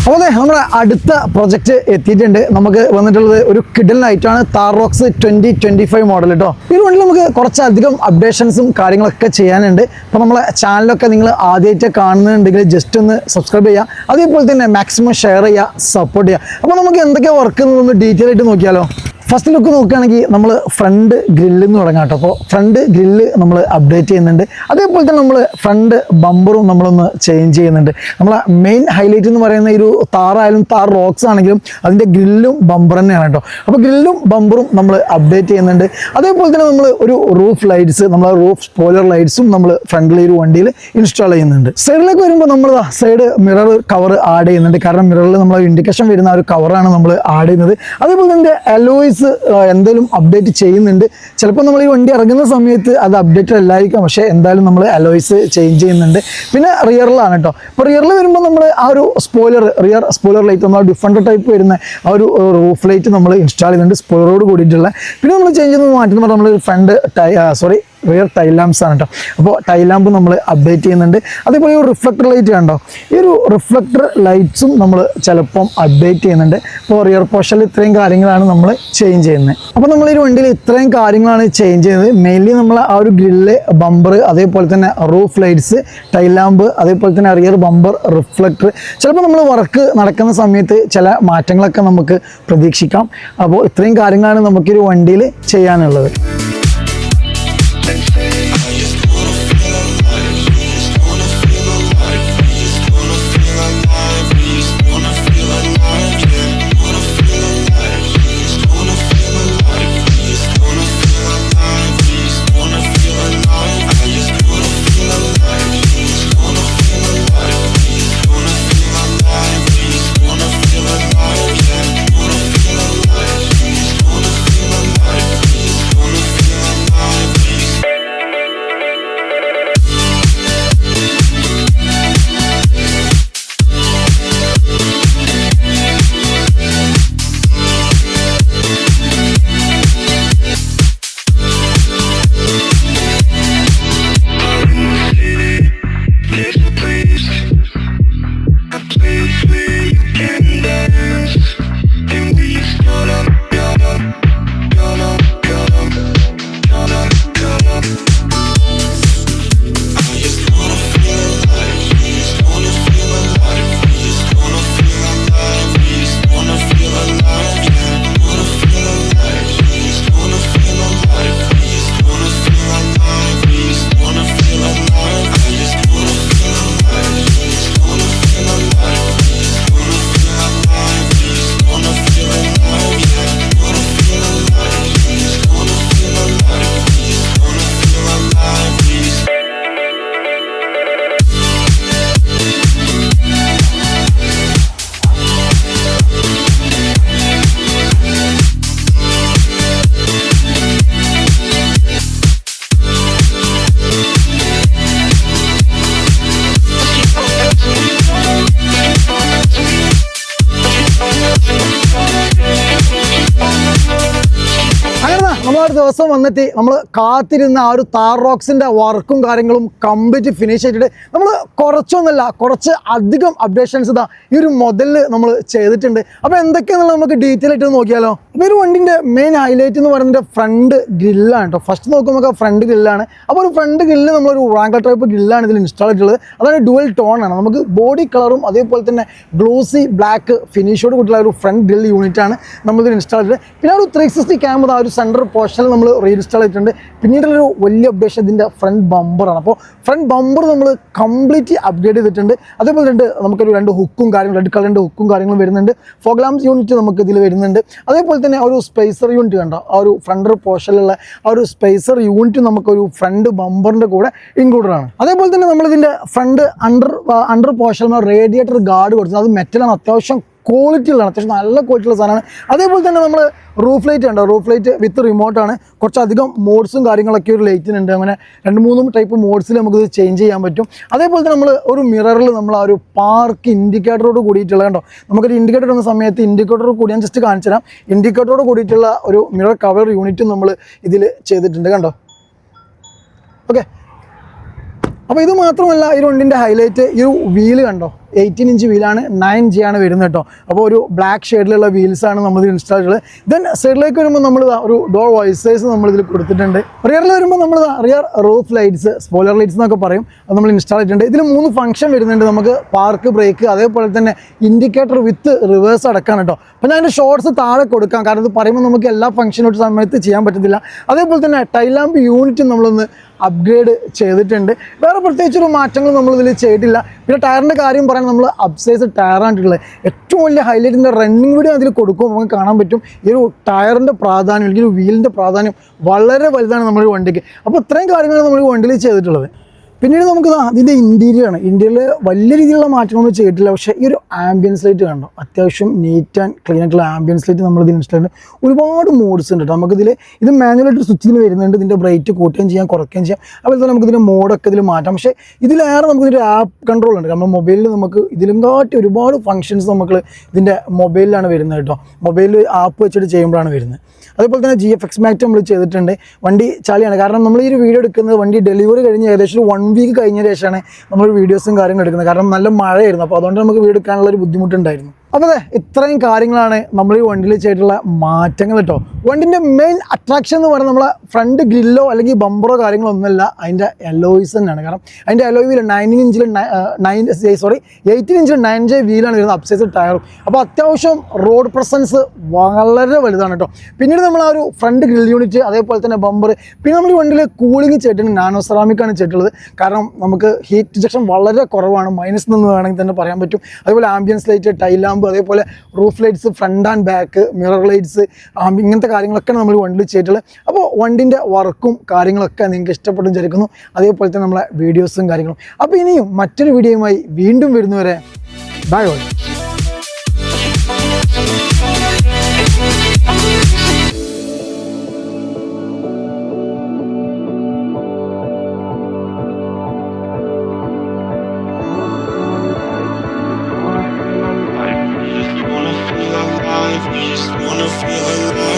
അപ്പോൾ നമ്മുടെ അടുത്ത പ്രൊജക്റ്റ് എത്തിയിട്ടുണ്ട്. നമുക്ക് വന്നിട്ടുള്ളത് ഒരു കിഡിൽ നൈറ്റാണ്, താർറോക്സ് 2025 മോഡൽ കേട്ടോ. ഈ വണ്ടിയിൽ നമുക്ക് കുറച്ചധികം അപ്ഡേഷൻസും കാര്യങ്ങളൊക്കെ ചെയ്യാനുണ്ട്. അപ്പോൾ നമ്മളെ ചാനലൊക്കെ നിങ്ങൾ ആദ്യമായിട്ട് കാണുന്നുണ്ടെങ്കിൽ ജസ്റ്റ് ഒന്ന് സബ്സ്ക്രൈബ് ചെയ്യുക, അതേപോലെ തന്നെ മാക്സിമം ഷെയർ ചെയ്യുക, സപ്പോർട്ട് ചെയ്യുക. അപ്പോൾ നമുക്ക് എന്തൊക്കെ വർക്ക് എന്നൊന്ന് ഡീറ്റെയിൽ ആയിട്ട് നോക്കിയാലോ. ഫസ്റ്റ് ലുക്ക് നോക്കുകയാണെങ്കിൽ നമ്മൾ ഫ്രണ്ട് ഗ്രില്ലിൽ നിന്ന് തുടങ്ങാം കേട്ടോ. അപ്പോൾ ഫ്രണ്ട് ഗ്രില്ല് നമ്മൾ അപ്ഡേറ്റ് ചെയ്യുന്നുണ്ട്, അതേപോലെ തന്നെ നമ്മൾ ഫ്രണ്ട് ബമ്പറും നമ്മളൊന്ന് ചേഞ്ച് ചെയ്യുന്നുണ്ട്. നമ്മളെ മെയിൻ ഹൈലൈറ്റ് എന്ന് പറയുന്ന ഒരു താറായാലും താർ റോക്സ് ആണെങ്കിലും അതിൻ്റെ ഗ്രില്ലും ബമ്പർ തന്നെയാണ് കേട്ടോ. അപ്പോൾ ഗ്രില്ലും ബമ്പറും നമ്മൾ അപ്ഡേറ്റ് ചെയ്യുന്നുണ്ട്. അതേപോലെ തന്നെ നമ്മൾ ഒരു റൂഫ് ലൈറ്റ്സ്, നമ്മളെ റൂഫ് സ്പോയിലർ ലൈറ്റ്സും നമ്മൾ ഫ്രണ്ടിൽ ഒരു വണ്ടിയിൽ ഇൻസ്റ്റാൾ ചെയ്യുന്നുണ്ട്. സൈഡിലേക്ക് വരുമ്പോൾ നമ്മൾ സൈഡ് മിറർ കവർ ആഡ് ചെയ്യുന്നുണ്ട്. കാരണം മിററിൽ നമ്മൾ ഇൻഡിക്കേഷൻ വരുന്ന ഒരു കവറാണ് നമ്മൾ ആഡ് ചെയ്യുന്നത്. അതേപോലെ തന്നെ അലോയ്സ് എന്തെങ്കിലും അപ്ഡേറ്റ് ചെയ്യുന്നുണ്ട്. ചിലപ്പോൾ നമ്മൾ ഈ വണ്ടി ഇറങ്ങുന്ന സമയത്ത് അത് അപ്ഡേറ്റഡ് അല്ലായിരിക്കാം, പക്ഷേ എന്തായാലും നമ്മൾ അലോയ്സ് ചേഞ്ച് ചെയ്യുന്നുണ്ട്. പിന്നെ റിയറിലാണ് കേട്ടോ. ഇപ്പോൾ റിയറിൽ വരുമ്പോൾ നമ്മൾ ആ ഒരു റിയർ സ്പോയിലർ ലൈറ്റ്, നമ്മൾ ഡിഫറൻറ്റ് ടൈപ്പ് വരുന്ന ആ ഒരു റൂഫ് ലൈറ്റ് നമ്മൾ ഇൻസ്റ്റാൾ ചെയ്യുന്നുണ്ട്, സ്പോയിലറോട് കൂടിയിട്ടുള്ള. പിന്നെ നമ്മൾ ചേഞ്ച് ചെയ്യുന്നത് മാറ്റുമ്പോൾ നമ്മൾ ഫ്രണ്ട് റിയർ ടൈൽ ലാംപ്സ് ആണ് കേട്ടോ. അപ്പോൾ ടൈൽ ലാമ്പ് നമ്മൾ അപ്ഡേറ്റ് ചെയ്യുന്നുണ്ട്. അതേപോലെ ഒരു റിഫ്ലക്ടർ ലൈറ്റ് കണ്ടോ, ഈ ഒരു റിഫ്ലക്ടർ ലൈറ്റ്സും നമ്മൾ ചിലപ്പം അപ്ഡേറ്റ് ചെയ്യുന്നുണ്ട്. അപ്പോൾ റിയർ പോർഷനിൽ ഇത്രയും കാര്യങ്ങളാണ് നമ്മൾ ചേഞ്ച് ചെയ്യുന്നത്. അപ്പോൾ നമ്മൾ ഈ വണ്ടിയിൽ ഇത്രയും കാര്യങ്ങളാണ് ചേഞ്ച് ചെയ്യുന്നത്. മെയിൻലി നമ്മൾ ആ ഒരു ഗ്രില്ല്, ബമ്പർ, അതേപോലെ തന്നെ റൂഫ് ലൈറ്റ്സ്, ടൈൽ ലാമ്പ്, അതേപോലെ തന്നെ റിയർ ബമ്പർ, റിഫ്ലക്ടർ. ചിലപ്പോൾ നമ്മൾ വർക്ക് നടക്കുന്ന സമയത്ത് ചില മാറ്റങ്ങളൊക്കെ നമുക്ക് പ്രതീക്ഷിക്കാം. അപ്പോൾ ഇത്രയും കാര്യങ്ങളാണ് നമുക്കൊരു വണ്ടിയിൽ ചെയ്യാനുള്ളത്. ദിവസം വന്നിട്ട് നമ്മൾ കാത്തിരുന്ന ആ ഒരു താർറോക്സിൻ്റെ വർക്കും കാര്യങ്ങളും കംപ്ലീറ്റ് ഫിനിഷ് ചെയ്തിട്ട് നമ്മൾ കുറച്ചൊന്നുമല്ല, കുറച്ച് അധികം അപ്ഡേഷൻസ് ഇതാ ഈ ഒരു മോഡലിൽ നമ്മൾ ചെയ്തിട്ടുണ്ട്. അപ്പോൾ എന്തൊക്കെയാണെന്നുള്ള നമുക്ക് ഡീറ്റെയിൽ ആയിട്ട് നോക്കിയാലോ. അപ്പോൾ ഒരു വണ്ടിൻ്റെ മെയിൻ ഹൈലൈറ്റ് എന്ന് പറയുന്നത് ഫ്രണ്ട് ഗ്രില്ലാണ് കേട്ടോ. ഫസ്റ്റ് നോക്കുമ്പോൾ ഫ്രണ്ട് ഗ്രില്ലാണ്. അപ്പോൾ ഒരു ഫ്രണ്ട് ഗ്രില്ല് നമ്മളൊരു റാങ്കർ ടൈപ്പ് ഗ്രില്ലാണ് ഇതിൽ ഇൻസ്റ്റാൾ ചെയ്തിട്ടുള്ളത്. അതാണ് ഡുവൽ ടോൺ ആണ്. നമുക്ക് ബോഡി കളറും അതേപോലെ തന്നെ ഗ്ലോസി ബ്ലാക്ക് ഫിനിഷോട് കൂട്ടിയുള്ള ഒരു ഫ്രണ്ട് ഗ്രിൽ യൂണിറ്റാണ് നമ്മളിതിൽ ഇൻസ്റ്റാൾ ചെയ്തത്. പിന്നെ ഒരു 360 ക്യാമറ ആ ഒരു സെൻറ്റർ പോർഷനിൽ നമ്മൾ റീഇൻസ്റ്റാൾ ചെയ്തിട്ടുണ്ട്. പിന്നീടുള്ളൊരു വലിയ അപ്ഡേഷൻ ഇതിൻ്റെ ഫ്രണ്ട് ബമ്പറാണ്. അപ്പോൾ ഫ്രണ്ട് ബമ്പർ നമ്മൾ കംപ്ലീറ്റ് അപ്ഗ്രേഡ് ചെയ്തിട്ടുണ്ട്. അതേപോലെ തന്നെ നമുക്കൊരു 2 ഹുക്കും കാര്യങ്ങളും, റെഡ് കളറിൻ്റെ ഹുക്കും കാര്യങ്ങളും വരുന്നുണ്ട്. ഫോഗ് ലാംപ്സ് യൂണിറ്റ് നമുക്ക് ഇതിൽ വരുന്നുണ്ട്. അതേപോലെ തന്നെ ഒരു സ്പേസർ യൂണിറ്റ് കണ്ടോ, ആ ഒരു ഫ്രണ്ട് പോർഷനിലുള്ള ആ ഒരു സ്പേസർ യൂണിറ്റ് നമുക്കൊരു ഫ്രണ്ട് ബമ്പറിൻ്റെ കൂടെ ഇൻക്ലൂഡഡ് ആണ്. അതേപോലെ തന്നെ നമ്മളിതിൻ്റെ ഫ്രണ്ട് അണ്ടർ പോർഷനിൽ റേഡിയേറ്റർ ഗാർഡ് കൊടുത്തത് അത് മെറ്റലാണ്, അത്യാവശ്യം ക്വാളിറ്റി ഉള്ളതാണ്, അത്യാവശ്യം നല്ല ക്വാളിറ്റി ഉള്ള സാധനമാണ്. അതേപോലെ തന്നെ നമ്മൾ റൂഫ് ലൈറ്റ് ഉണ്ടോ, റൂഫ് ലൈറ്റ് വിത്ത് റിമോട്ടാണ്. കുറച്ചധികം മോഡ്സും കാര്യങ്ങളൊക്കെ ഒരു ലൈറ്റിനുണ്ട്. അങ്ങനെ 2-3 ടൈപ്പ് മോഡ്സിൽ നമുക്കിത് ചേഞ്ച് ചെയ്യാൻ പറ്റും. അതേപോലെ തന്നെ നമ്മൾ ഒരു മിററിൽ നമ്മൾ ആ ഒരു പാർക്ക് ഇൻഡിക്കേറ്ററോട് കൂടിയിട്ടുള്ള കണ്ടോ, നമുക്കൊരു ഇൻഡിക്കേറ്റർ വന്ന സമയത്ത് ഇൻഡിക്കേറ്ററോട് കൂടി ഞാൻ ജസ്റ്റ് കാണിച്ചു തരാം. ഇൻഡിക്കേറ്ററോട് കൂടിയിട്ടുള്ള ഒരു മിറർ കവർ യൂണിറ്റും നമ്മൾ ഇതിൽ ചെയ്തിട്ടുണ്ട് കണ്ടോ. ഓക്കെ, അപ്പോൾ ഇത് മാത്രമല്ല ഈ വണ്ടിൻ്റെ ഹൈലൈറ്റ് ഈ ഒരു വീല് കണ്ടോ, 18 ഇഞ്ച് വീലാണ്, 9G ആണ് വരുന്നത് കേട്ടോ. അപ്പോൾ ഒരു ബ്ലാക്ക് ഷെയ്ഡിലുള്ള വീൽസാണ് നമ്മളിത് ഇൻസ്റ്റാൾ ചെയ്തത്. ദെൻ സൈഡിലേക്ക് വരുമ്പോൾ നമ്മൾ ഒരു ഡോർ വൈസേഴ്സ് നമ്മളിതിൽ കൊടുത്തിട്ടുണ്ട്. റിയറിൽ വരുമ്പോൾ നമ്മൾ rear roof lights, spoiler lights എന്നൊക്കെ പറയും, അത് നമ്മൾ ഇൻസ്റ്റാൾ ചെയ്തിട്ടുണ്ട്. ഇതിൽ 3 ഫംഗ്ഷൻ വരുന്നുണ്ട് നമുക്ക്. പാർക്ക്, ബ്രേക്ക്, അതേപോലെ തന്നെ ഇൻഡിക്കേറ്റർ വിത്ത് റിവേഴ്സ് അടക്കാണ് കേട്ടോ. അപ്പോൾ ഞാൻ അതിൻ്റെ ഷോർട്സ് താഴെ കൊടുക്കാം, കാരണം ഇത് പറയുമ്പോൾ നമുക്ക് എല്ലാ ഫംഗ്ഷനും ഒരു സമയത്ത് ചെയ്യാൻ പറ്റത്തില്ല. അതേപോലെ തന്നെ ടൈൽ ലാമ്പ് യൂണിറ്റ് നമ്മളൊന്ന് അപ്ഗ്രേഡ് ചെയ്തിട്ടുണ്ട്. വേറെ പ്രത്യേകിച്ചൊരു മാറ്റങ്ങൾ നമ്മളിതിൽ ചെയ്തിട്ടില്ല. പിന്നെ ടയറിൻ്റെ കാര്യം പറയാൻ നമ്മൾ അപ്സൈസ് ടയറായിട്ടുള്ളത് ഏറ്റവും വലിയ ഹൈലൈറ്റിൻ്റെ റണ്ണിങ് വീഡിയോ അതിൽ കൊടുക്കുമ്പോൾ നമുക്ക് കാണാൻ പറ്റും ഈ ഒരു ടയറിൻ്റെ പ്രാധാന്യം, അല്ലെങ്കിൽ ഒരു വീലിൻ്റെ പ്രാധാന്യം വളരെ വലുതാണ് നമ്മുടെ വണ്ടിക്ക്. അപ്പോൾ ഇത്രയും കാര്യങ്ങളാണ് നമ്മൾ വണ്ടിയിൽ ചെയ്തിട്ടുള്ളത്. പിന്നീട് നമുക്ക് അതിൻ്റെ ഇൻറ്റീരിയറാണ്. ഇൻറ്റീരിയറിൽ വലിയ രീതിയിലുള്ള മാറ്റങ്ങളൊന്നും ചെയ്തിട്ടില്ല. പക്ഷേ ഈ ഒരു ആംബിയൻസ് ലൈറ്റ് കണ്ടോ, അത്യാവശ്യം നീറ്റ് ആൻഡ് ക്ലീൻ ആയിട്ടുള്ള ആംബിയൻസ് ലൈറ്റ് നമ്മളിതിൽ ഇൻസ്റ്റാൾ ചെയ്ത് ഒരുപാട് മോഡ്സ് ഉണ്ട് കേട്ടോ. നമുക്കിതിൽ ഇത് മാനുവലായിട്ട് സ്വിച്ചിന് വരുന്നുണ്ട്. ഇതിൻ്റെ ബ്രൈറ്റ് കൂട്ടുകയും ചെയ്യാം, കുറയ്ക്കുകയും ചെയ്യാം. അതുപോലെ തന്നെ നമുക്കിതിൻ്റെ മോഡൊക്കെ ഇതിൽ മാറ്റാം. പക്ഷേ ഇതിലേറെ നമുക്കിതിൻ്റെ ആപ്പ് കൺട്രോൾ ഉണ്ട്. കാരണം മൊബൈലിൽ നമുക്ക് ഇതിലും കാട്ടി ഒരുപാട് ഫംഗ്ഷൻസ് നമുക്ക് ഇതിൻ്റെ മൊബൈലിലാണ് വരുന്നത് കേട്ടോ. മൊബൈലിൽ ആപ്പ് വെച്ചിട്ട് ചെയ്യുമ്പോഴാണ് വരുന്നത്. അതേപോലെ തന്നെ GFX മാറ്റ് നമ്മൾ ചെയ്തിട്ടുണ്ട്. വണ്ടി ചളിയാണ്, കാരണം നമ്മൾ ഈ ഒരു വീഡിയോ എടുക്കുന്നത് വണ്ടി ഡെലിവറി കഴിഞ്ഞ് ഏകദേശം 1 വീക്ക് കഴിഞ്ഞ ശേഷമാണ് നമ്മൾ വീഡിയോസും കാര്യങ്ങളും എടുക്കുന്നത്. കാരണം നല്ല മഴയായിരുന്നു, അപ്പോൾ അതുകൊണ്ട് നമുക്ക് വീഡിയോ എടുക്കാനുള്ള ഒരു ബുദ്ധിമുട്ടുണ്ടായിരുന്നു. അപ്പോൾ ഇത്രയും കാര്യങ്ങളാണ് നമ്മൾ ഈ വണ്ടിയിൽ ചെയ്തിട്ടുള്ള മാറ്റങ്ങൾ കേട്ടോ. വണ്ടിൻ്റെ മെയിൻ അട്രാക്ഷൻ എന്ന് പറയുന്നത് നമ്മളെ ഫ്രണ്ട് ഗ്രില്ലോ അല്ലെങ്കിൽ ബമ്പറോ കാര്യങ്ങളോ ഒന്നുമല്ല, അതിൻ്റെ അലോയ്സ് തന്നെയാണ്. കാരണം അതിൻ്റെ അലോയ് വീൽ 18 ഇഞ്ചിൽ 9J വീലാണ് വരുന്നത്, അപ്സൈസ് ടയറും. അപ്പോൾ അത്യാവശ്യം റോഡ് പ്രസൻസ് വളരെ വലുതാണ് കേട്ടോ. പിന്നീട് നമ്മൾ ആ ഒരു ഫ്രണ്ട് ഗ്രിൽ യൂണിറ്റ്, അതേപോലെ തന്നെ ബമ്പർ, പിന്നെ നമ്മൾ ഈ വണ്ടിയിൽ കൂളിംഗ് ചെയ്തിട്ടുണ്ട്, നാനോ സെറാമിക്കാണ് ചെയ്തിട്ടുള്ളത്. കാരണം നമുക്ക് ഹീറ്റ് റിജക്ഷൻ വളരെ കുറവാണ്, മൈനസ് എന്ന് വേണമെങ്കിൽ തന്നെ പറയാൻ പറ്റും. അതുപോലെ ആംബിയൻസ് ലൈറ്റ്, ടൈൽ ലാമ്പ്, അതേപോലെ roof lights, front and back, mirror lights, ഇങ്ങനത്തെ കാര്യങ്ങളൊക്കെ നമ്മൾ വണ്ടിയിൽ ചെയ്തിട്ടുള്ളത്. അപ്പോൾ വണ്ടിൻ്റെ വർക്കും കാര്യങ്ങളൊക്കെ നിങ്ങൾക്ക് ഇഷ്ടപ്പെട്ടു വിചാരിക്കുന്നു. അതേപോലെ തന്നെ നമ്മളെ വീഡിയോസും കാര്യങ്ങളും. അപ്പോൾ ഇനിയും മറ്റൊരു വീഡിയോയുമായി വീണ്ടും വരുന്നവരെ bye bye. Just wanna feel alive.